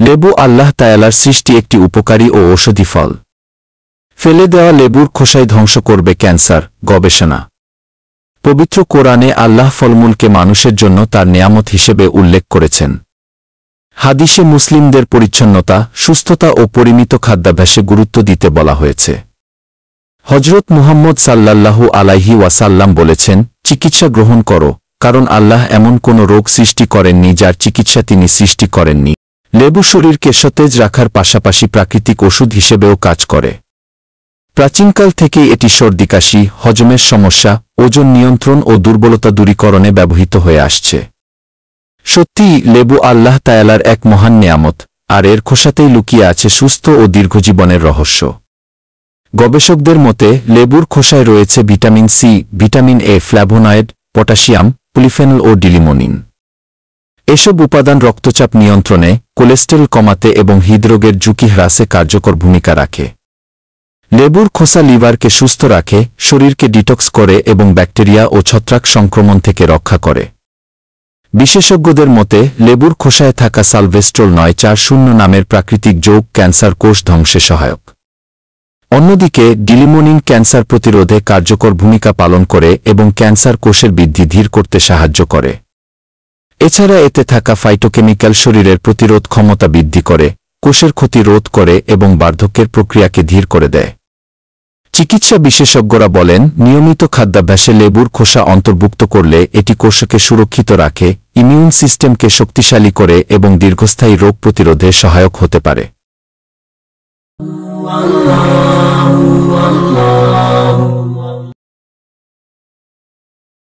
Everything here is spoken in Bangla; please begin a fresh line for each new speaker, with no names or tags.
লেবু আল্লাহ তাআলার সৃষ্টি একটি উপকারী ও ঔষধি ফল। ফেলে দেওয়া লেবুর খোসাই ধ্বংস করবে ক্যান্সার। গবেষণা। পবিত্র কোরআনে আল্লাহ ফলমূলকে মানুষের জন্য তার নেয়ামত হিসেবে উল্লেখ করেছেন। হাদিসে মুসলিমদের পরিচ্ছন্নতা, সুস্থতা ও পরিমিত খাদ্যাভ্যাসে গুরুত্ব দিতে বলা হয়েছে। হজরত মুহাম্মদ সাল্লাল্লাহু আলাইহি ওয়াসাল্লাম বলেছেন, চিকিৎসা গ্রহণ করো, কারণ আল্লাহ এমন কোনো রোগ সৃষ্টি করেননি যার চিকিৎসা তিনি সৃষ্টি করেননি। লেবু শরীরকে সতেজ রাখার পাশাপাশি প্রাকৃতিক ওষুধ হিসেবেও কাজ করে। প্রাচীনকাল থেকেই এটি সর্দি কাশি, হজমের সমস্যা, ওজন নিয়ন্ত্রণ ও দুর্বলতা দূরীকরণে ব্যবহৃত হয়ে আসছে। সত্যিই লেবু আল্লাহ তাআলার এক মহান নেয়ামত, আর এর খোসাতেই লুকিয়ে আছে সুস্থ ও দীর্ঘজীবনের রহস্য। গবেষকদের মতে লেবুর খোসায় রয়েছে vitamin C, vitamin A, flavonoid, potassium, polyphenol ও ডিলিমোনিন। এসব উপাদান রক্তচাপ নিয়ন্ত্রণে, কোলেস্টেরল কমাতে এবং হৃদরোগের ঝুঁকি হ্রাসে কার্যকর ভূমিকা রাখে। লেবুর খোসা লিভারকে সুস্থ রাখে, শরীরকে ডিটক্স করে এবং ব্যাকটেরিয়া ও ছত্রাক সংক্রমণ থেকে রক্ষা করে। বিশেষজ্ঞদের মতে লেবুর খোসায় থাকা সালভেস্ট্রল 940 নামের প্রাকৃতিক যৌগ ক্যান্সার কোষ ধ্বংসে সহায়ক। অন্যদিকে ডিলিমোনিন ক্যান্সার প্রতিরোধে কার্যকর ভূমিকা পালন করে এবং ক্যান্সার কোষের বৃদ্ধি ধীর করতে সাহায্য করে। এছাড়া এতে থাকা ফাইটোকেমিক্যাল শরীরের প্রতিরোধ ক্ষমতা বৃদ্ধি করে, কোষের ক্ষতি রোধ করে এবং বার্ধক্যের প্রক্রিয়াকে ধীর করে দেয়। চিকিৎসা বিশেষজ্ঞরা বলেন, নিয়মিত খাদ্যাভ্যাসে লেবুর খোসা অন্তর্ভুক্ত করলে এটি কোষকে সুরক্ষিত রাখে, ইমিউন সিস্টেমকে শক্তিশালী করে এবং দীর্ঘস্থায়ী রোগ প্রতিরোধে সহায়ক হতে পারে।